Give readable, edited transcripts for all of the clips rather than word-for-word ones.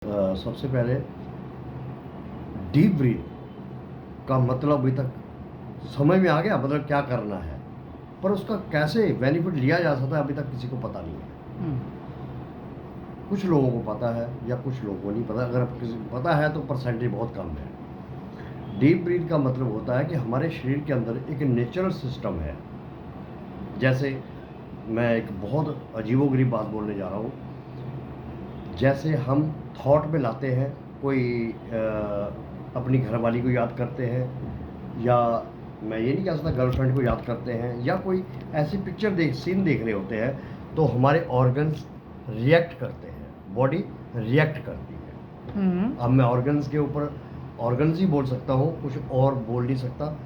सबसे पहले deep breath का मतलब अभी तक समझ में आ गया, मतलब क्या करना है, पर उसका कैसे बेनिफिट लिया जा सकता है अभी तक किसी को पता नहीं है। कुछ लोगों को पता है या कुछ लोगों को नहीं पता। अगर किसी को पता है तो परसेंटेज बहुत कम है। डीप ब्रीथ का मतलब होता है कि हमारे शरीर के अंदर एक नेचुरल सिस्टम है। जैसे मैं एक बहुत अजीबोगरीब बात बोलने जा रहा हूँ। जैसे हम थॉट में लाते हैं, कोई अपनी घरवाली को याद करते हैं, या मैं ये नहीं कह सकता गर्लफ्रेंड को याद करते हैं, या कोई ऐसी पिक्चर सीन देख रहे होते हैं, तो हमारे ऑर्गन्स रिएक्ट करते हैं, बॉडी रिएक्ट करती है। अब मैं ऑर्गन्स के ऊपर ऑर्गन्स ही बोल सकता हूँ, कुछ और बोल नहीं सकता,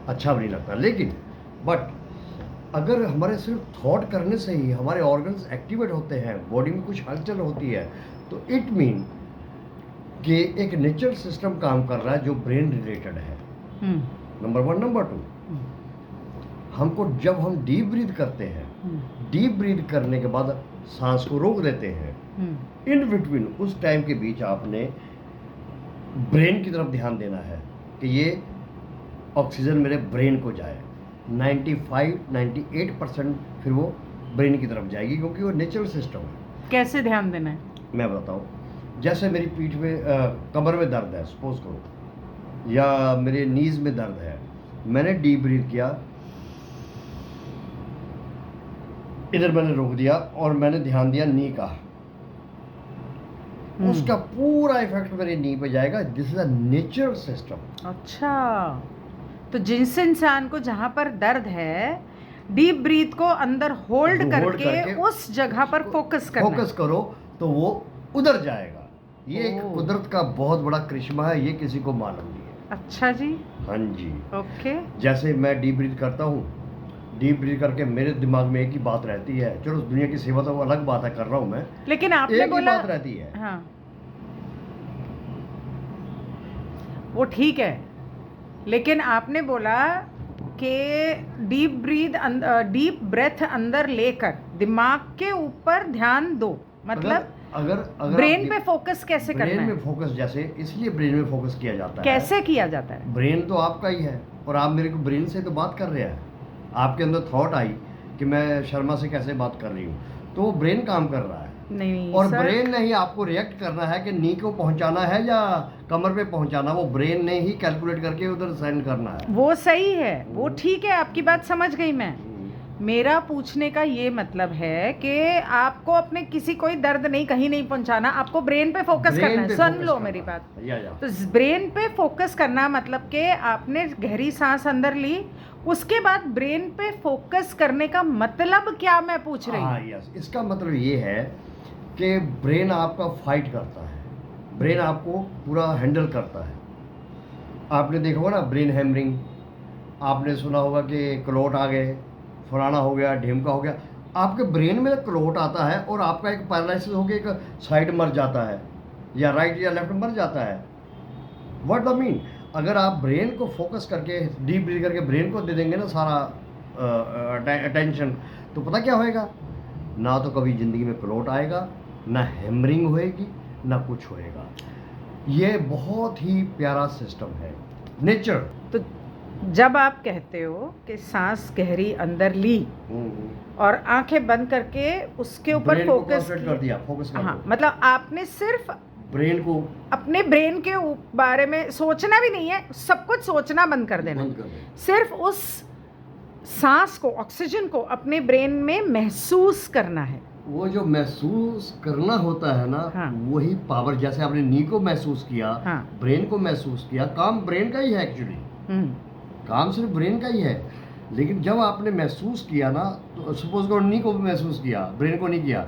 अच्छा भी नहीं लगता। लेकिन बट अगर हमारे सिर्फ थॉट करने से ही हमारे ऑर्गन्स एक्टिवेट होते हैं, बॉडी में कुछ हलचल होती है, तो इट मीन कि एक नेचुरल सिस्टम काम कर रहा है जो ब्रेन रिलेटेड है। नंबर 1। नंबर 2, हमको जब हम डीप ब्रीथ करते हैं, डीप ब्रीथ करने के बाद सांस को रोक देते हैं, इन बिटवीन उस टाइम के बीच आपने ब्रेन की तरफ ध्यान देना है कि ये ऑक्सीजन मेरे ब्रेन को जाए। 95-98% फिर वो ब्रेन की तरफ जाएगी, क्योंकि वो नेचुरल सिस्टम है। कैसे ध्यान देना है? मैं बताऊँ, जैसे मेरी पीठ में कमर में दर्द है सपोज करो, या मेरे नीज में दर्द है, मैंने डीप ब्रीथ किया, इधर मैंने रोक दिया और मैंने ध्यान दिया नी का, उसका पूरा इफेक्ट मेरे नी पे जाएगा। This is a natural system. अच्छा, तो जिस इंसान को जहाँ पर दर्द है, डीप ब्रीथ को अंदर होल्ड करके उस जगह पर फोकस करो तो वो उधर जाएगा। ये एक कुदरत का बहुत बड़ा करिश्मा है, ये किसी को मालूम नहीं है। अच्छा जी। हाँ जी। ओके। जैसे मैं डीप ब्रीथ करता हूँ, डीप ब्रीथ करके मेरे दिमाग में एक ही बात रहती है, चलो दुनिया की सेवा तो वो अलग बात है, कर रहा हूँ मैं, लेकिन आपने एक बोला ही बात रहती है। हाँ, वो ठीक है, लेकिन आपने बोला कि डीप ब्रेथ अंदर लेकर दिमाग के ऊपर ध्यान दो, मतलब अगर ब्रेन पे फोकस कैसे करना है? ब्रेन में फोकस, जैसे इसलिए ब्रेन में फोकस किया जाता है। कैसे किया जाता है? ब्रेन तो आपका ही है, और आप मेरे को ब्रेन से तो बात कर रहे हैं। आपके अंदर थॉट आई कि मैं शर्मा से कैसे बात कर रही हूँ, तो वो ब्रेन काम कर रहा है। नहीं और सर, ब्रेन ने ही आपको रिएक्ट करना है कि नी को पहुंचाना है या कमर पे पहुंचाना, वो ब्रेन ने ही कैलकुलेट करके उधर सेंड करना है। वो सही है, वो ठीक है, आपकी बात समझ गई मैं। मेरा पूछने का ये मतलब है कि आपको अपने किसी कोई दर्द नहीं, कहीं नहीं पहुंचाना, आपको ब्रेन पे फोकस करना है। सुन लो मेरी बात। तो ब्रेन पे फोकस करना मतलब कि आपने गहरी सांस अंदर ली, उसके बाद ब्रेन पे फोकस करने का मतलब क्या मैं पूछ रही हूँ? यस, इसका मतलब ये है कि ब्रेन आपका फाइट करता है, ब्रेन आपको पूरा हैंडल करता है। आपने देखा होगा ना ब्रेन हैमरिंग, आपने सुना होगा कि क्लोट आ गए, फलाना हो गया, ढिमका हो गया। आपके ब्रेन में क्लोट आता है और आपका एक पैरालिसिस हो गया, एक साइड मर जाता है, या राइट या लेफ्ट मर जाता है। व्हाट द मीन, अगर आप ब्रेन को फोकस करके डीप ब्रीथ करके ब्रेन को दे देंगे ना सारा अटेंशन, तो पता क्या होएगा, ना तो कभी ज़िंदगी में क्लोट आएगा, ना हैमरिंग होएगी, ना कुछ होएगा। ये बहुत ही प्यारा सिस्टम है, नेचर। तो जब आप कहते हो कि सांस गहरी अंदर ली और आंखें बंद करके उसके ऊपर फोकस कर दिया, फोकस कर हाँ, मतलब आपने सिर्फ ब्रेन को, अपने ब्रेन के बारे में सोचना भी नहीं है, सब कुछ सोचना बंद कर देना, सिर्फ उस सांस को, ऑक्सीजन को अपने ब्रेन में महसूस करना है। वो जो महसूस करना होता है ना, हाँ, वही पावर। जैसे आपने नी को महसूस किया, हाँ, ब्रेन को महसूस किया, काम ब्रेन का ही है एक्चुअली, काम सिर्फ ब्रेन का ही है। लेकिन जब आपने महसूस किया ना, तो सपोज करो नी को भी महसूस किया, ब्रेन को नहीं किया,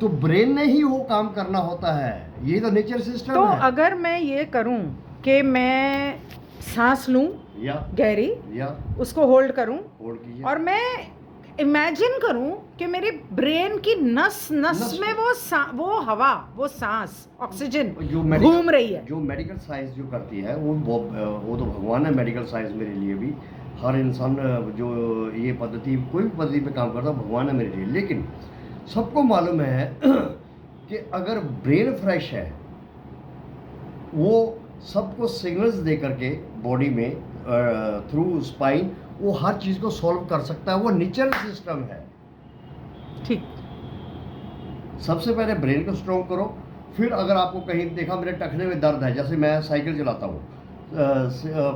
तो ब्रेन ने ही वो काम करना होता है। ये तो नेचर सिस्टम तो है। अगर मैं ये करूं कि मैं सांस लूं या गहरी, या उसको होल्ड करूं, कीजिए, और मैं इमेजिन करूं कि मेरे ब्रेन की नस में वो हवा, वो सांस, ऑक्सीजन घूम रही है। जो मेडिकल साइंस जो करती है, वो तो भगवान है मेडिकल साइंस मेरे लिए भी। हर इंसान जो ये पद्धति, कोई भी पद्धति पे काम करता है, भगवान है मेरे लिए। लेकिन सबको मालूम है कि अगर ब्रेन फ्रेश है वो सबको सिग्नल्स दे करके बॉडी में थ्रू स्पाइन वो हर चीज़ को सॉल्व कर सकता है। वो नेचुरल सिस्टम है। ठीक। सबसे पहले ब्रेन को स्ट्रॉन्ग करो, फिर अगर आपको कहीं देखा मेरे टखने में दर्द है, जैसे मैं साइकिल चलाता हूँ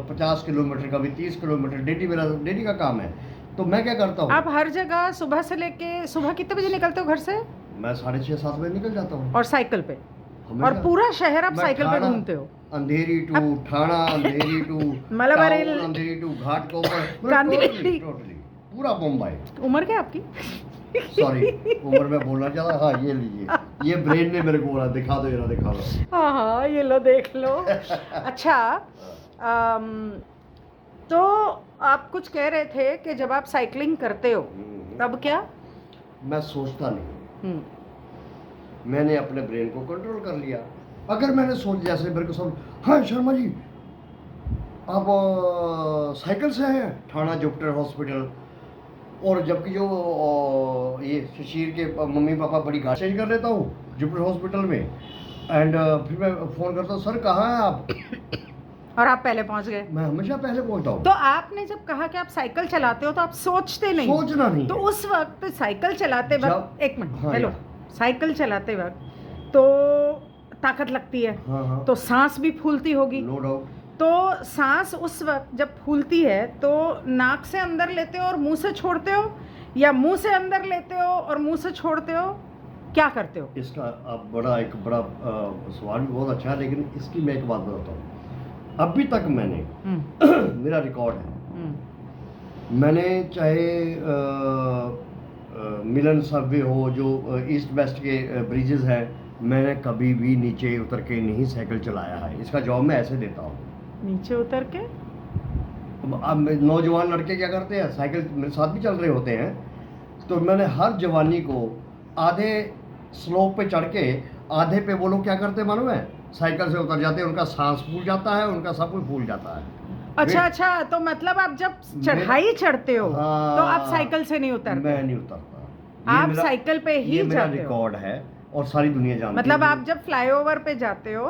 50 किलोमीटर का भी 30 किलोमीटर डेली, मेरा डेली का काम है, तो मैं क्या करता हूँ। आप हर जगह सुबह से लेके सुबह कितने बजे निकलते हो घर से? मैं 6:30-7 बजे निकल जाता हूँ। और साइकिल पे? हमेशा। और पूरा शहर आप मैं साइकिल पे ठाणा, घूमते हो? Andheri to Thana, Andheri to Malabar Hill, town, Andheri to Ghatkopar, Kandivali, totally पूरा मुंबई। उम्र क्या आपकी? सॉरी, उम्र में बोलना चाहता। हाँ ये लीजिए, ये ब्रेन ने मेरे को बोला दिखा दो, ये दिखा दो। हाँ हाँ, ये लो देख लो। अच्छा, तो आप कुछ कह रहे थे कि जब आप साइकिलिंग करते हो तब क्या? मैं सोचता नहीं, मैंने अपने ब्रेन को कंट्रोल कर लिया। अगर मैंने सोच, जैसे मेरे को सब, हाँ शर्मा जी आप साइकिल से हैं ठाणा जुपिटर हॉस्पिटल, और जबकि जो ये शशीर के मम्मी पापा बड़ी घाट चेंज कर लेता हूँ जुपिटर हॉस्पिटल में, एंड फिर मैं फ़ोन करता हूँ, सर कहाँ हैं आप? और आप पहले पहुंच गए। मैं हमेशा पहले पहुंचता हूँ। तो आपने जब कहा कि आप साइकिल चलाते हो तो आप सोचते नहीं? सोचना नहीं तो है। उस वक्त साइकिल चलाते वक्त, एक मिनट, हाँ, हेलो, साइकिल चलाते वक्त तो ताकत लगती है, हाँ, तो सांस भी फूलती होगी। No doubt. तो सांस उस वक्त जब फूलती है तो नाक से अंदर लेते हो और मुंह से छोड़ते हो, या मुंह से अंदर लेते हो और मुंह से छोड़ते हो, क्या करते हो? इसका आप एक बड़ा सवाल भी बहुत अच्छा है, लेकिन इसकी मैं एक बात बताता हूँ। अभी तक मैंने मेरा रिकॉर्ड है, मैंने चाहे मिलन सबवे हो, जो ईस्ट वेस्ट के ब्रिजेस हैं, मैंने कभी भी नीचे उतर के नहीं साइकिल चलाया है। इसका जवाब मैं ऐसे देता हूँ। नीचे उतर के? अब नौजवान लड़के क्या करते हैं, साइकिल मेरे साथ भी चल रहे होते हैं, तो मैंने हर जवानी को आधे स्लोप पे चढ़ के, आधे पे वो लोग क्या करते हैं मालूम है, साइकिल से उतर जाते हैं, उनका सांस फूल जाता है, उनका सब कुछ फूल जाता है। अच्छा अच्छा, तो मतलब आप जब चढ़ाई चढ़ते हो हाँ, तो आप साइकिल से नहीं उतरते? मैं नहीं उतरता। आप साइकिल पे ही ये मेरा जाते हो? रिकॉर्ड है और सारी दुनिया जानती है। मतलब आप जब फ्लाईओवर पे जाते हो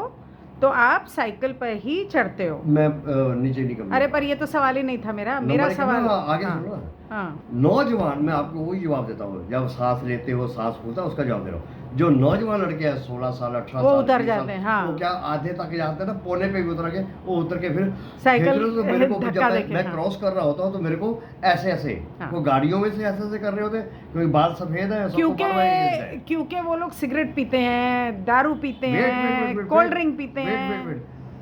तो आप साइकिल पे ही चढ़ते हो? मैं नीचे नहीं करूँगा। अरे पर ये तो सवाल ही नहीं था मेरा। मेरा सवाल आगे हाँ, सुनो। हाँ। नौजवान, मैं आपको वही जवाब देता हूँ, जब सांस लेते हो सांस फूलता है, उसका जवाब दे रहा हूँ। जो नौजवान लड़के हैं 16 साल 18 वो साल उतर 20 जाते हैं, साल, हाँ। वो क्या आधे तक जाते हैं ना, पौने पे भी उतर के, वो उतर के फिर साइकिल तो मेरे को धक्का जब देके, मैं हाँ। क्रॉस कर रहा होता हूँ तो मेरे को ऐसे ऐसे, हाँ। वो गाड़ियों में से ऐसे ऐसे कर रहे होते, क्योंकि बाल सफेद है, सबको क्योंकि पता है। क्योंकि वो लोग सिगरेट पीते हैं, दारू पीते हैं, कोल्ड ड्रिंक पीते हैं।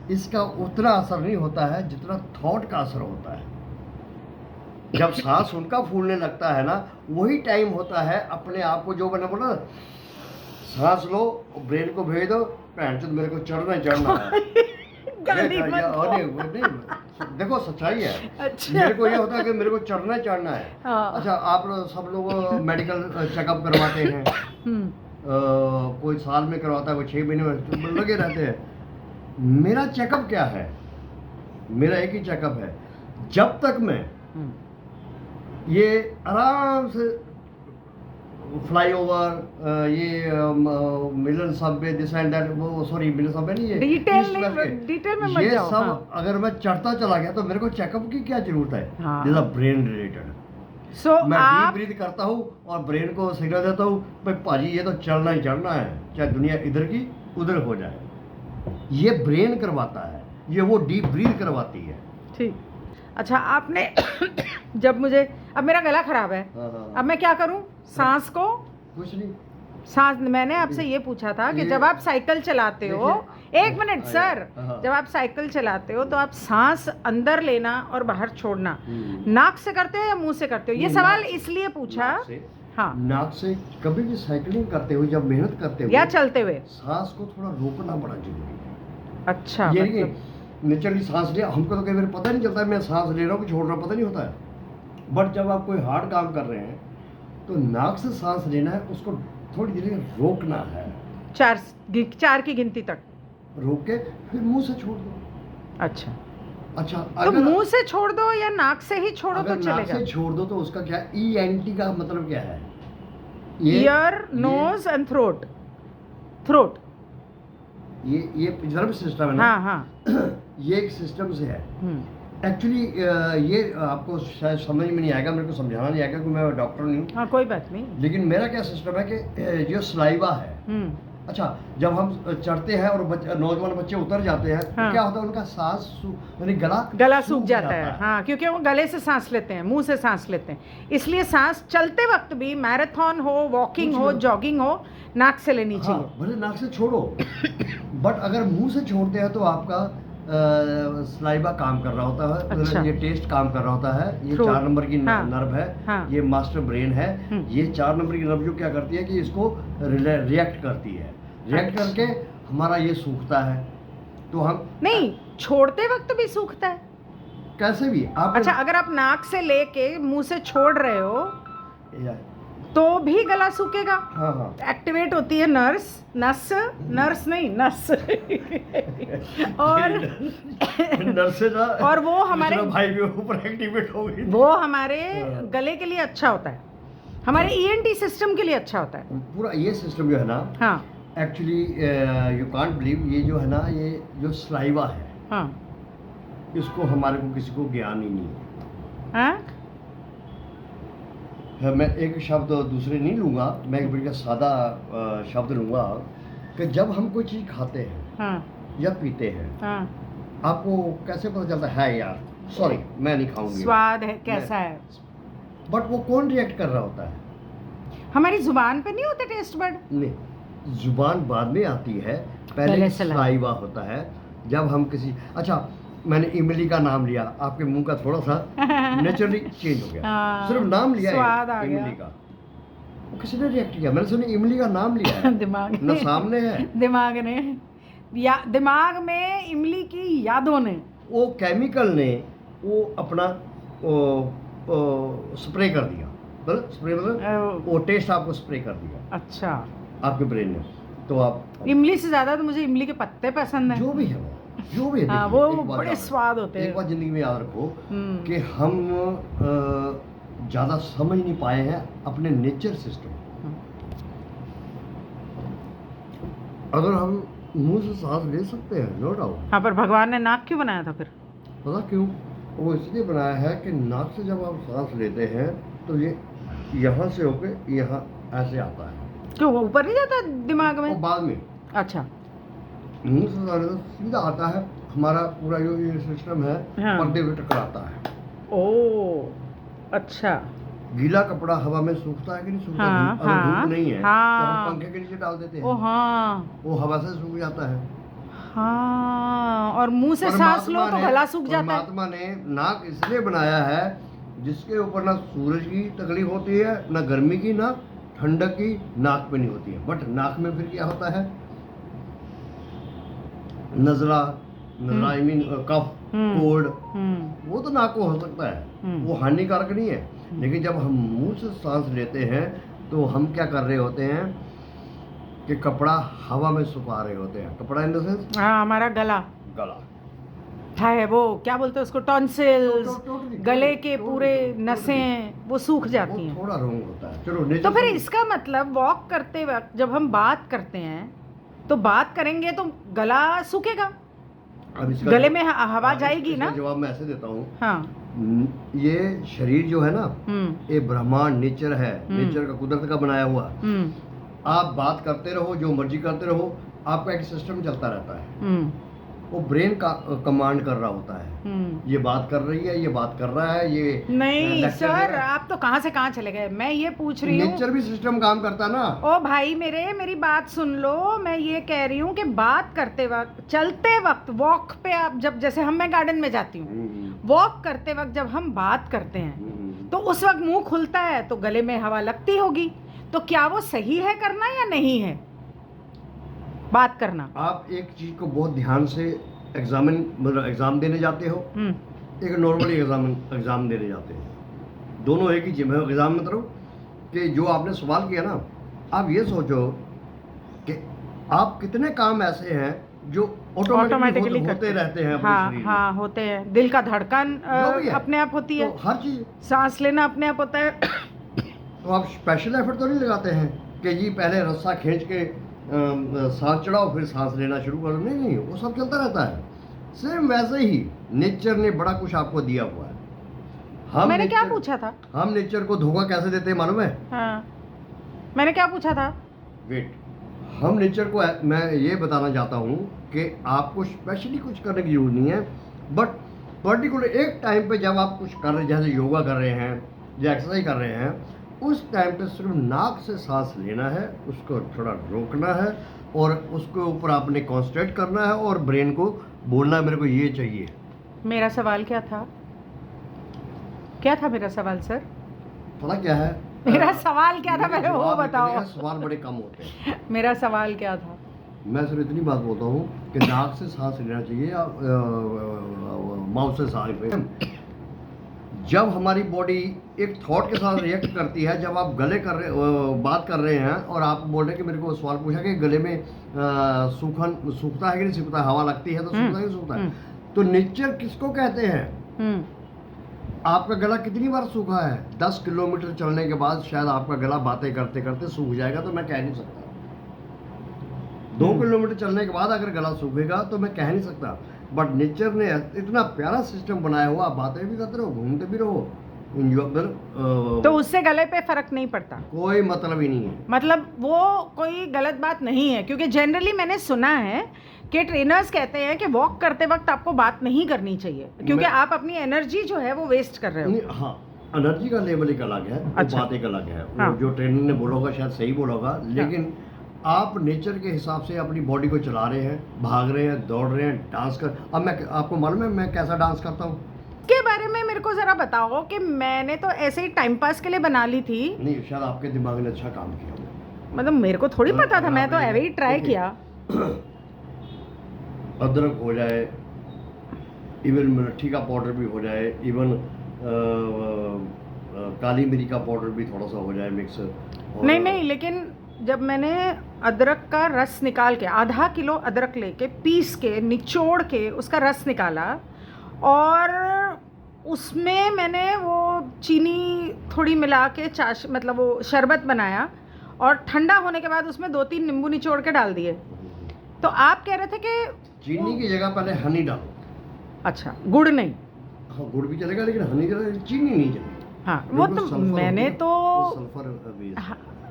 इसका उतना असर नहीं होता है जितना थॉट का असर होता है। जब सांस उनका फूलने लगता है ना, वही टाइम होता है अपने आप को, जो मैंने बोला, सांस लो, ब्रेन को भेज दो, चोद मेरे को चढ़ना चढ़ना है। देखो सच्चाई है। अच्छा। मेरे को ये होता है कि मेरे को चढ़ना है। हाँ। अच्छा, आप सब लोग मेडिकल चेकअप करवाते हैं, कोई साल में करवाता है, कोई 6 महीने में लगे रहते हैं। मेरा चेकअप क्या है? मेरा एक ही चेकअप है, जब तक मैं ये आराम से फ्लाईओवर, ये मिलन सबवे, दिस एंड दैट, वो सॉरी मिलन सबवे नहीं, ये डिटेल में मत ये जाओ, सब हाँ। अगर मैं चढ़ता चला गया तो मेरे को चेकअप की क्या जरूरत है? हाँ। This brain related. सो मैं आप डीप ब्रीथ करता हूँ और ब्रेन को सिग्नल देता हूँ, भाई पाजी ये तो चढ़ना ही चढ़ना है, चाहे दुनिया इधर की उधर हो जाए। ये ब्रेन करवाता है, ये वो डीप ब्रीथ करवाती है। ठीक। अच्छा, आपने जब मुझे, अब मेरा गला खराब है, अब मैं क्या करूं? सांस को कुछ नहीं, सांस, मैंने आपसे ये पूछा था कि जब आप साइकिल चलाते हो, एक मिनट सर, जब आप साइकिल चलाते हो तो आप सांस अंदर लेना और बाहर छोड़ना नाक से करते हो या मुंह से करते हो? ये सवाल इसलिए पूछा, हाँ, नाक से कभी भी साइकिलिंग करते हुए, जब मेहनत करते हुए या चलते हुए, सांस को थोड़ा रोकना बड़ा जरूरी है। अच्छा, ये नहीं नेचुरली सांस लिया, हमको तो कई बार पता नहीं चलता है मैं सांस ले रहा हूँ कि छोड़ रहा हूँ, पता नहीं होता है। बट जब आप कोई हार्ड काम कर रहे हैं तो नाक से सांस लेना है, उसको थोड़ी देर रोकना है, 4 की गिनती तक रोक के फिर मुंह से छोड़ दो। अच्छा, तो अगर मुंह से छोड़ दो या नाक से ही छोड़ो तो चलेगा? नाक से छोड़ दो तो उसका क्या, ENT का मतलब क्या है? Ear, nose and throat. ये नर्वस सिस्टम है ना, हाँ हाँ ये एक सिस्टम से है हम्म, एक्चुअली। ये आपको शायद समझ में नहीं आएगा, मेरे को समझाना नहीं आएगा क्योंकि मैं डॉक्टर नहीं हूँ। हाँ कोई बात नहीं। लेकिन मेरा क्या सिस्टम है कि जो सलाइवा है, अच्छा, जब हम चढ़ते हैं और नौजवान बच्चे उतर जाते हैं तो हाँ। क्या होता है, उनका सांस यानी गला सूख जाता है। हाँ, क्योंकि वो गले से सांस लेते हैं, मुंह से सांस लेते हैं, इसलिए सांस चलते वक्त भी, मैराथन हो, वॉकिंग कुछ हो, भी- जॉगिंग हो, नाक से लेनी हाँ, चाहिए। भले नाक से छोड़ो बट अगर मुंह से छोड़ते हैं तो आपका सलाइवा काम कर रहा होता है, अच्छा। ये टेस्ट काम कर रहा होता है। ये Throat, 4 नंबर की हाँ, नर्व है, हाँ। ये मास्टर ब्रेन है। ये 4 नंबर की नर्व जो क्या करती है कि इसको रिएक्ट करती है, रिएक्ट अच्छा। करके हमारा ये सूखता है। तो हम नहीं, छोड़ते वक्त भी सूखता है। कैसे भी आप अच्छा, अगर आप नाक से लेके मुंह से छोड़ रहे हो या- तो भी गला सूखेगा। हाँ हाँ एक्टिवेट होती है नस नहीं नस और नर्से ना, और वो हमारे दूसरा भाई भी ऊपर एक्टिवेट हो गई। वो हमारे हाँ। गले के लिए अच्छा होता है, हमारे ईएनटी सिस्टम के लिए अच्छा होता है। पूरा ये सिस्टम जो है ना, हाँ एक्चुअली यू कांट बिलीव, ये जो है ना, ये जो सलाइवा है, हाँ इसको हमारे को किसी को ज्ञान ही नहीं है। हाँ मैं एक शब्द दूसरे नहीं लूँगा, मैं एक बड़ा सादा शब्द लूँगा कि जब हम कोई चीज़ खाते हैं हाँ या पीते हैं, हाँ, आपको कैसे पता चलता है यार सॉरी मैं नहीं खाऊंगी, स्वाद है कैसा है। बट वो कौन रिएक्ट कर रहा होता है? हमारी जुबान पे नहीं होते टेस्ट बर्ड। नहीं, जुबान बाद में आती है, पहले पहले सलाइवा। सलाइवा होता है। जब हम किसी, अच्छा मैंने इमली का नाम लिया, आपके मुंह का थोड़ा सा नेचुरली चेंज हो गया, हाँ, सिर्फ नाम लिया स्वाद आ है गया। इमली का, वो किसी ने रिएक्ट किया, मैंने सुनी इमली का नाम लिया है दिमाग ना, ने सामने है दिमाग ने या दिमाग में इमली की यादों ने वो केमिकल ने वो अपना स्प्रे कर दिया, मतलब स्प्रे मतलब वो टेस्ट आपको स्प्रे कर दिया अच्छा, आपके ब्रेन में। तो आप इमली से ज्यादा तो मुझे इमली के पत्ते पसंद हैं। जो भी है वो, जो भी है, हाँ, देखिए, वो एक बात बड़े याद रखो, स्वाद होते हैं। एक बात जिंदगी में याद रखो हम्म, कि हम ज़्यादा समझ नहीं पाए हैं अपने नेचर सिस्टम। अगर हम मुंह से सांस ले सकते हैं, नो डाउट। हाँ, पर भगवान ने नाक क्यों बनाया था फिर? पता क्यों? वो इसलिए बनाया है कि नाक से जब आप सांस लेते हैं तो ये यहाँ से होके यहाँ ऐसे आता है, क्यों, वो ऊपर नहीं जाता दिमाग और में? बाद में अच्छा, मुंह से सांस लेते सीधा आता है, हमारा पूरा जो ये सिस्टम है हाँ। पर्दे पे टकराता है। ओ अच्छा, गीला कपड़ा हवा में सूखता है कि नहीं सूखता? हाँ, अगर हाँ, धूप नहीं है हाँ। तो हम पंखे के नीचे डाल देते ओ हैं, हाँ वो हवा से सूख जाता है। हाँ, और मुंह से सांस लो तो गला सूख जाता है। परमात्मा ने नाक इसलिए बनाया है जिसके ऊपर ना सूरज की तकलीफ होती है, ना गर्मी की, ना ठंडक की, नाक पे नहीं होती है। बट नाक में फिर क्या होता है? नजला I mean cough, hmm. Cold, हम्म, वो तो नाक को हो सकता है, हम्म। वो हानिकारक नहीं है। लेकिन जब हम मुंह से सांस लेते हैं तो हम क्या कर रहे होते हैं कि कपड़ा हवा में सुखा रहे होते हैं। कपड़ा इन द सेंस हाँ, हमारा गला गला, है वो क्या बोलते हैं उसको, टॉन्सिल्स, Totally, गले के totally, पूरे totally. नसें वो सूख जाती वो हैं। थोड़ा रोंग होता है। चलो नेचर तो फिर से- इसका मतलब वॉक करते वक्त जब हम बात करते हैं तो बात करेंगे तो गला सूखेगा, अब इसका गले जवाब- में हवा हाँ, जाएगी इसका ना। जवाब मैं ऐसे देता हूँ, हाँ, ये शरीर जो है ना, हम्म ये ब्रह्मांड नेचर है, नेचर का, कुदरत का बनाया हुआ। हम्म आप बात करते रहो, जो मर्जी करते रहो, आपका एक सिस्टम चलता रहता है। हम्म वो ब्रेन का कमांड कर रहा होता है, ये बात कर रही है, ये बात कर रहा है, ये नहीं lecture दे सर, रहा है। आप तो कहाँ से कहाँ चले गए। मैं ये पूछ रही हूँ, नेचर भी सिस्टम काम करता है ना। ओ भाई मेरी बात सुन लो। मैं ये कह रही हूँ कि बात करते वक्त, चलते वक्त, वॉक पे आप जब, जैसे मैं गार्डन में जाती हूँ, वॉक करते वक्त जब हम बात करते हैं तो उस वक्त मुंह खुलता है तो गले में हवा लगती होगी। तो क्या वो सही है करना या नहीं है बात करना? आप एक चीज को बहुत ध्यान से मतलब एग्जाम देने जाते हो, एक नॉर्मली एग्जाम देने जाते हो, दोनों एक ही चीज है। एग्जाम मतलब कि जो आपने सवाल किया ना, आप ये सोचो कि आप कितने काम ऐसे हैं जो ऑटोमेटिकली होते रहते हैं अपने हाँ शरीर में। हाँ, होते हैं। दिल का धड़कन जो भी है, अपने आप होती है, तो हर चीज, सांस लेना अपने आप होता है। तो आप स्पेशल एफर्ट तो नहीं लगाते हैं कि जी पहले रस्सा खींच के सांस चढ़ाओ फिर सांस लेना शुरू करो, नहीं नहीं, वो सब चलता रहता है। सेम वैसे ही नेचर ने बड़ा कुछ आपको दिया हुआ है। मैंने क्या पूछा था? हम नेचर को धोखा कैसे देते हैं मालूम है? हाँ, मैंने क्या पूछा था? वेट, हम नेचर को, मैं ये बताना चाहता हूँ कि आपको स्पेशली कुछ करने की जरूरत नहीं है, बट पर्टिकुलर एक टाइम पे जब आप कुछ कर रहे, जैसे योगा कर रहे हैं या एक्सरसाइज कर रहे हैं, उस टाइम पे सिर्फ नाक से सांस लेना है, उसको थोड़ा रोकना है और उसके ऊपर आपने कॉन्सेंट्रेट करना है और ब्रेन को बोलना है मेरे को ये चाहिए। मेरा सवाल क्या था? क्या था मेरा सवाल सर? पता क्या है मेरा सवाल क्या था, मेरे पहले वो जवाब इतने बताओ। हैं, सवाल बड़े कम होते हैं। मेरा सवाल क्या था? मैं सिर्फ इतनी बात बोलता हूँ कि नाक से सांस लेना चाहिए या माउथ से सांस लेना। जब हमारी बॉडी एक थॉट के साथ रिएक्ट करती है, जब आप गले कर रहे बात कर रहे हैं और आप बोल रहे हैं कि मेरे को सवाल पूछा कि गले में सूखता है कि नहीं सूखता, हवा लगती है तो सूखता है कि सूखता है, तो नेचर किसको कहते हैं? आपका गला कितनी बार सूखा है? 10 किलोमीटर चलने के बाद शायद आपका गला बातें करते करते सूख जाएगा, तो मैं कह नहीं सकता। 2 किलोमीटर चलने के बाद अगर गला सूखेगा तो मैं कह नहीं सकता, बट नेचर ने इतना प्यारा सिस्टम बनाया हुआ, आप बातें भी करते रहो, घूमते भी रहो, तो उससे गले पे फर्क नहीं पड़ता? कोई मतलब ही नहीं है। मतलब वो कोई गलत बात नहीं है, क्योंकि जनरली मैंने सुना है कि ट्रेनर्स कहते हैं कि वॉक करते वक्त आपको बात नहीं करनी चाहिए, क्योंकि आप अपनी एनर्जी जो है वो वेस्ट कर रहे हो। हाँ, एनर्जी का लेवल एक अलग है, अच्छा। बात एक अलग है। हाँ। वो जो ट्रेनर ने बोला होगा शायद सही बोला होगा, लेकिन आप नेचर के हिसाब से अपनी बॉडी को चला रहे हैं, भाग रहे हैं, दौड़ रहे हैं, डांस कर। अब मैं, आपको मालूम है मैं कैसा डांस करता हूँ? के बारे में मेरे को जरा बताओ कि मैंने तो ऐसे ही टाइम पास के लिए बना ली थी। नहीं, शायद आपके दिमाग ने अच्छा काम किया हो। मतलब मेरे को थोड़ी पता था, मैं तो ऐसे ही ट्राई किया। अदरक हो जाए, इवन मिर्ची का पाउडर भी हो जाए, इवन काली मिर्च का पाउडर भी थोड़ा सा हो जाए मिक्स। नहीं नहीं, लेकिन जब मैंने अदरक का रस निकाल के, आधा किलो अदरक लेके पीस के निचोड़ के उसका रस निकाला और उसमें मैंने वो चीनी थोड़ी मिला के चाश, मतलब वो शरबत बनाया और ठंडा होने के बाद उसमें 2-3 नींबू निचोड़ के डाल दिए। तो आप कह रहे थे कि चीनी की जगह पहले हनी डालो। अच्छा, गुड़ नहीं? हाँ, गुड़ भी चलेगा लेकिन हनी चलेगा, चीनी नहीं चलेगी। हाँ, वो तो मैंने तो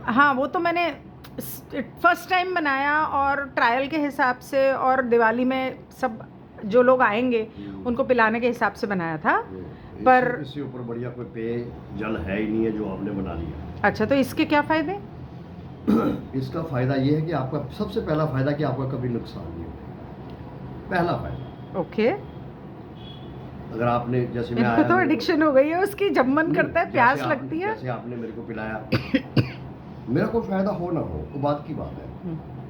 हाँ, वो तो मैंने फर्स्ट टाइम बनाया और ट्रायल के हिसाब से और दिवाली में सब जो लोग आएंगे उनको पिलाने के हिसाब से बनाया था। पर इससे ऊपर बढ़िया कोई पेय जल है ही नहीं है जो आपने बना लिया। अच्छा, तो इसके क्या फायदे? इसका फायदा ये है कि आपका सबसे पहला फायदा कि आपका कभी नुकसान नहीं होगा, पहला फायदा। ओके। अगर आपने, जैसे मैं मेरे को तो एडिक्शन हो गई है उसकी, जब मन करता है, प्यास लगती है। जैसे आपने मेरे को पिलाया, मेरा कोई फायदा हो ना हो वो बात की बात है,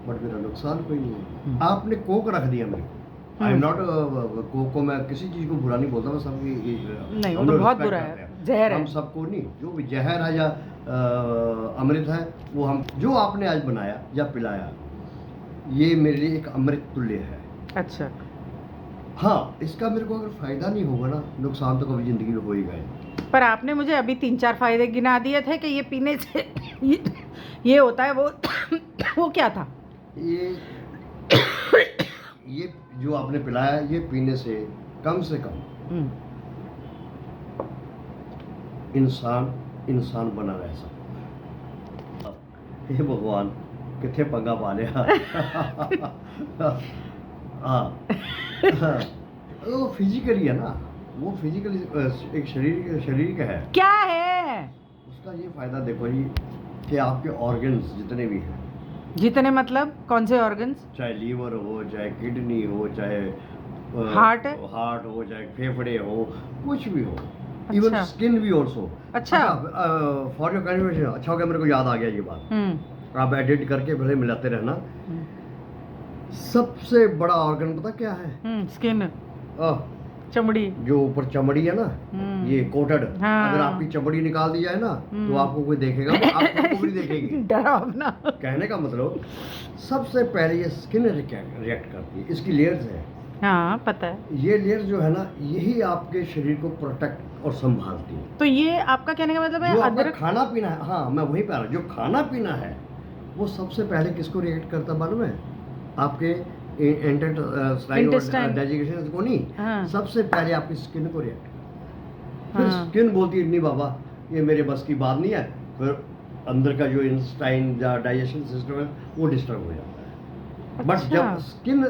बट मेरा नुकसान कोई नहीं है। आपने कोक रख दिया मेरे को, आई एम नॉट, कोक को मैं किसी चीज को बुरा नहीं बोलता, मैं सबकी नहीं, वो तो बहुत बुरा है, जहर है। हम सबको नहीं, जो भी जहर है या अमृत है, वो हम, जो आपने आज बनाया या पिलाया, ये मेरे लिए एक अमृत तुल्य है। अच्छा। हाँ, इसका मेरे को अगर फायदा नहीं होगा ना, नुकसान तो कभी जिंदगी में होएगा ही। पर आपने मुझे अभी 3-4 फायदे गिना दिए थे कि ये पीने से ये होता है, वो क्या था? ये जो आपने पिलाया, ये पीने से कम इंसान बना रह सकता। हे भगवान, कितने पंगा पा लिया। हाँ, वो फिजिकली है ना, वो फिजिकली एक शरीर का है। क्या है उसका ये फायदा देखो जी कि आपके ऑर्गन्स जितने भी हैं, जितने मतलब कौन से ऑर्गन्स? चाहे लीवर हो, चाहे किडनी हो, चाहे हार्ट हो, चाहे फेफड़े हो, कुछ भी हो, इवन स्किन भी ऑल्सो। अच्छा, फॉर योर कन्फर्मेशन, अच्छा हो गया मेरे को याद आ गया ये बात। आप एडिट करके भले मिलाते रहना। सबसे बड़ा ऑर्गन पता क्या है? स्किन, चमड़ी, जो ऊपर चमड़ी है ना, ये कोटेड। हाँ। अगर आपकी चमड़ी निकाल दी जाए ना, तो आपको कोई देखेगा, आपको कोई देखेगी। डरावना। कहने का मतलब, सबसे पहले ये स्किन रिएक्ट करती है, इसकी लेयर्स है। हाँ, पता है। ये लेयर जो है ना, यही आपके शरीर को प्रोटेक्ट और संभालती है। तो ये आपका कहने का मतलब है जो आपका अदरक खाना पीना है, हाँ मैं वही पे आ रहा हूं, जो खाना पीना है वो सबसे पहले किसको रिएक्ट करता मालूम है? आपके इंटेस्टाइन Intestine. डाइजेशन को नहीं, हाँ। सबसे पहले आपकी स्किन को रिएक्ट। फिर हाँ। स्किन बोलती है नहीं बाबा ये मेरे बस की बात नहीं है, फिर अंदर का जो इंटेस्टाइन या डाइजेशन सिस्टम है वो डिस्टर्ब हो जाता है। बट अच्छा। जब स्किन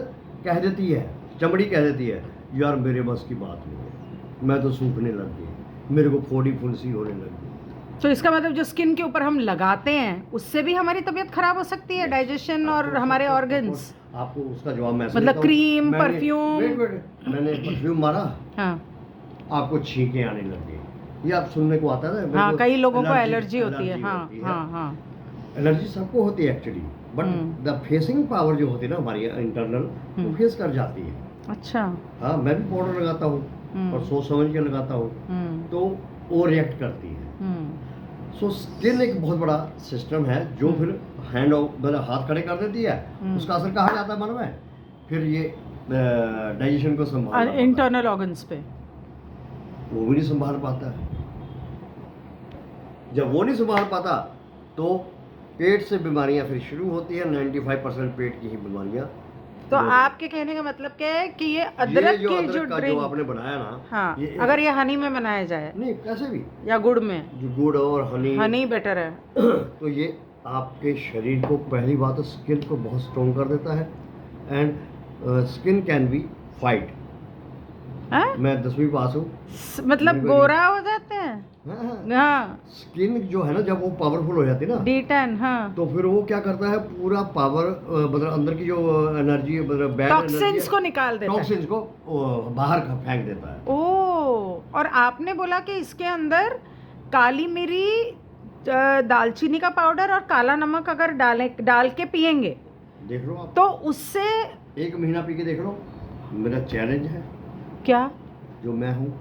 कह देती है, चमड़ी कह देती है यार मेरे बस की बात नहीं है, मैं तो सूखने लग गई, मेरे को फोड़ी फुंसी होने लग गई। तो इसका मतलब जो स्किन के ऊपर हम लगाते हैं उससे भी हमारी तबीयत खराब हो सकती है, डाइजेशन और आपको हमारे सब- ऑर्गन्स। आपको उसका जवाब मैं मतलब देता हूँ। क्रीम, मैंने- परफ्यूम। वेट, मैंने परफ्यूम मारा, हाँ आपको छींके आने लग गई, ये आप सुनने को आता है ना? मेरे हाँ, को कई लोगों को एलर्जी एलर्जी होती है। हाँ होती है। हाँ हाँ। एलर्जी सबको होती है actually, but the facing power जो होती है ना हमारी इंटरनल, वो फेस कर जाती है। अच्छा। हाँ, मैं भी पाउडर लगाता हूँ और सोच समझ के लगाता हूँ, तो वो रिएक्ट करती है। सो स्किन एक बहुत बड़ा सिस्टम है जो फिर हैंड मतलब हाथ खड़े कर देती है, उसका असर कहाँ जाता है मालूम है? फिर ये डाइजेशन को संभालना पड़ता है। इंटरनल ऑर्गन्स पे वो भी नहीं संभाल पाता है। जब वो नहीं संभाल पाता तो पेट से बीमारियां फिर शुरू होती है। 95% पेट की ही बीमारियां। तो आपके कहने का मतलब क्या है कि ये ये अदरक जो की अदरक जो का जो ड्रिंक, आपने बनाया ना, हाँ, ये अगर ये हनी में बनाया जाए नहीं कैसे भी या गुड़ में, जो गुड़ और हनी हनी बेटर है। तो ये आपके शरीर को पहली बात तो स्किन को बहुत स्ट्रॉन्ग कर देता है। And skin can be fight. हाँ? मैं 10वीं पास हूँ। मतलब मेरे को गोरा हो जाते हैं। हाँ, स्किन जो है ना जब वो पावरफुल हो जाती है ना, D10, हाँ, तो फिर वो क्या करता है पूरा पावर मतलब अंदर की जो एनर्जी मतलब बैड टॉक्सिन्स को निकाल देता है। टॉक्सिन्स को बाहर फेंक देता है। ओ, और आपने बोला कि इसके अंदर काली मिरी, दालचीनी का पाउडर और काला नमक अगर डाल के पिएंगे देख लो आप, तो उससे 1 महीना पी के देख लो। मेरा चैलेंज है क्या? जो मैं हूँ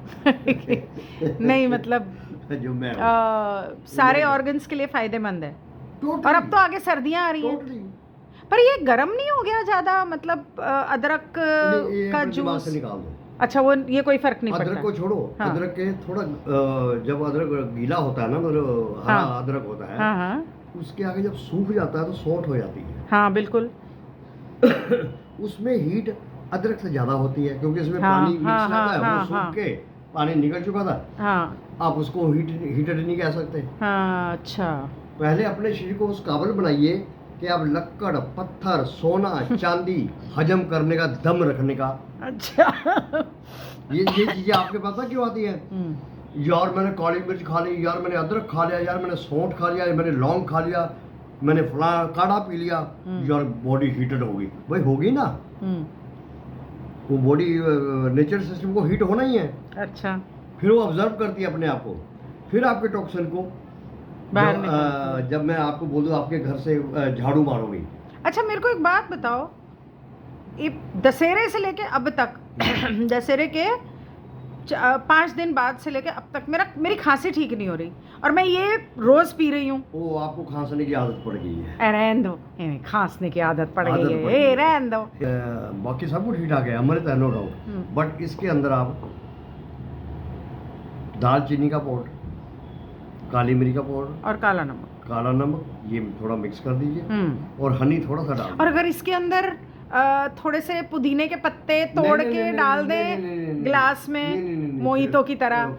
नहीं मतलब जो मैं हूँ सारे ऑर्गन्स के लिए फायदेमंद है। Totally, और अब तो आगे सर्दियां आ रही हैं, totally। पर ये गर्म नहीं हो गया ज्यादा? मतलब अदरक नहीं, ये का अपने दिमाग जूस, से निकाल दो। अच्छा वो ये कोई फर्क नहीं अदरक पड़ता। को छोड़ो, हाँ। अदरक के थोड़ा जब अदरक गीला होता है ना मतलब हरा हाँ। अदरक होता है, हाँ हाँ उसके आगे जब सूख जाता है तो सॉफ्ट हो जाती है। हाँ बिल्कुल। उसमें हीट अदरक से ज्यादा होती है क्योंकि इसमें हाँ, पानी मिक्स हाँ, रहता है। हाँ, वो सूख हाँ। के पानी निकल चुका था, हाँ आप उसको हीटेड नहीं कह सकते। हाँ। अच्छा। पहले अपने शरीर को उस काबिल बनाइए कि आप लक्कड़, पत्थर, सोना, चांदी हजम करने का, दम रखने का। अच्छा। ये चीजें आपके पता क्यों आती है? यार मैंने काली मिर्च खा ली, यार मैंने अदरक खा लिया, यार मैंने सौंठ खा लिया, मैंने लौंग खा लिया, मैंने फला काढ़ा पी लिया, यार बॉडी हीटेड होगी। भाई होगी ना, वो बॉडी नेचर सिस्टम को हीट होना ही है। अच्छा। फिर वो ऑब्जर्व करती है अपने आप को, फिर आपके टॉक्सिन को बाहर जब, निकालती है। जब मैं आपको बोल दूं आपके घर से झाड़ू मारोगी। अच्छा मेरे को एक बात बताओ, ये दशहरे से लेके अब तक दशहरे के 5 दिन बाद से लेके अब तक मेरी खांसी ठीक नहीं हो रही, और मैं ये रोज पी रही हूँ। वो आपको खांसने की आदत पड़ गई है। रहने दो, खांसने की आदत पड़ आदत गई पड़ है, गई है। रहने दो। बाकी सब कुछ ठीक ठाक है, अमृत है नो डाउट, बट इसके अंदर आप दालचीनी का पाउडर, काली मिर्च का पाउडर और काला नमक, काला नमक, ये थोड़ा मिक्स कर दीजिए और हनी थोड़ा सा डाल और अगर इसके अंदर थोड़े से पुदीने के पत्ते तोड़ के डाल दें गिलास में मोहितो की तरह,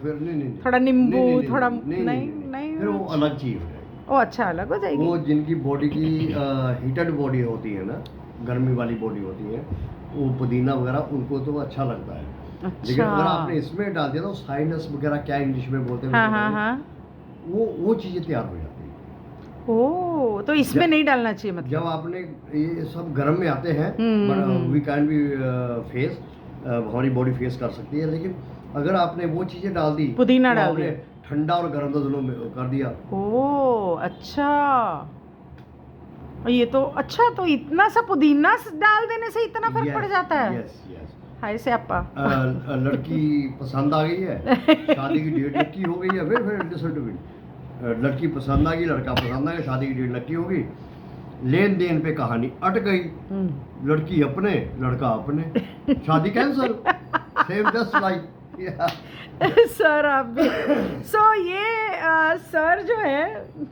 थोड़ा नींबू, थोड़ा नहीं, फिर वो अलग चीज हो जाएगी। ओ अच्छा, अलग हो जाएगी। वो जिनकी बॉडी की हीटेड बॉडी होती है ना, गर्मी वाली बॉडी होती है, वो पुदीना वगैरह उनको तो अच्छा लगता है। अच्छा। लेकिन अगर आपने इसमें डाल दिया तो साइनस वगैरह क्या इंग्लिश में बोलते हैं, हाँ हाँ हाँ, वो चीजें तैयार हो जाती है। ओ, तो इसमें नहीं डालना चाहिए मतलब? जब आपने ये सब गर्म में आते हैं, वी कैन बी फेस, हमारी बॉडी फेस कर सकती है, लेकिन अगर आपने वो चीजें डाल दी, पुदीना तो डाल आपने दिया, ठंडा और गर्म दोनों में कर दिया। ओ अच्छा, ये तो अच्छा, तो इतना सा पुदीना डाल देने से इतना फर्क पड़ जाता है? Yes yes. हाय से अपा। लड़की पसंद आ गई है, शादी की डेट नक्की हो गई है, फिर लड़की पसंद आ गई, लड़का पसंद आ गया, शादी की डेट नक्की हो गई, लेन देन पे कहानी अट गई, लड़की अपने लड़का अपने, शादी cancel, same just like. Sir आप भी सो ये सर जो है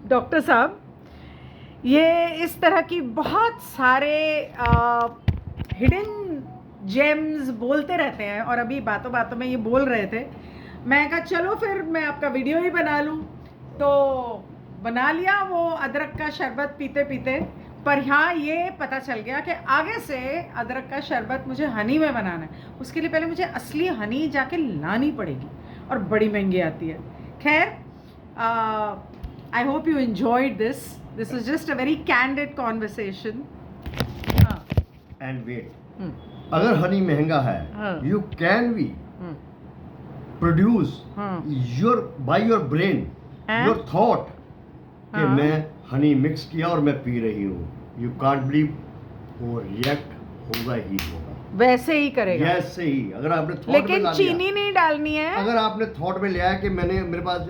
डॉक्टर साहब, ये इस तरह की बहुत सारे हिडन जेम्स बोलते रहते हैं, और अभी बातों बातों में ये बोल रहे थे। मैं कहा चलो फिर मैं आपका वीडियो ही बना लूँ, तो बना लिया वो अदरक का शरबत पीते पीते। पर हाँ, ये पता चल गया कि आगे से अदरक का शरबत मुझे हनी में बनाना है। उसके लिए पहले मुझे असली हनी जाके लानी पड़ेगी, और बड़ी महंगी आती है। खैर, I hope you enjoyed this is just a very candid conversation. And wait, अगर हनी महंगा हाँ। है, you can be produce by your brain, हाँ। योर थॉट कि हाँ। मैं हनी मिक्स किया और मैं पी रही हूँ। यू कांट बिलीव, वो रिएक्ट होगा ही होगा, वैसे ही करेगा। ऐसे ही। अगर आपने थॉट में लेकिन ला चीनी लिया, नहीं डालनी है। अगर आपने थॉट में लिया है कि मेरे पास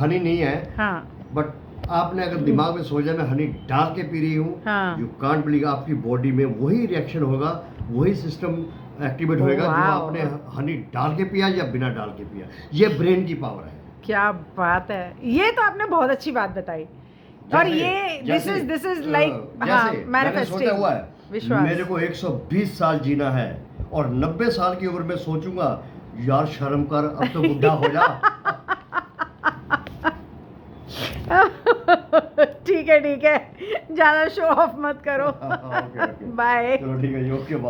हनी नहीं है, हाँ। बट आपने अगर दिमाग में सोचा मैं हनी डाल के पी रही हूँ, हाँ। यू कांट बिलीव, आपकी बॉडी में वही रिएक्शन होगा, वही सिस्टम एक्टिवेट होएगा जो वाओ। आपने हनी डाल के पिया या बिना डाल के पिया। ये ब्रेन की पावर है। क्या बात है, ये तो आपने बहुत अच्छी बात बताई। और ये दिस इज लाइक मैंने सोचा हुआ है, विश्वास। मेरे को 120 साल जीना है, और 90 साल की उम्र में सोचूंगा यार शर्म कर, अब तो बुढ़ा हो जा। ठीक है, ज़्यादा शो ऑफ मत करो। Okay, bye. चलो ठीक है, ओके।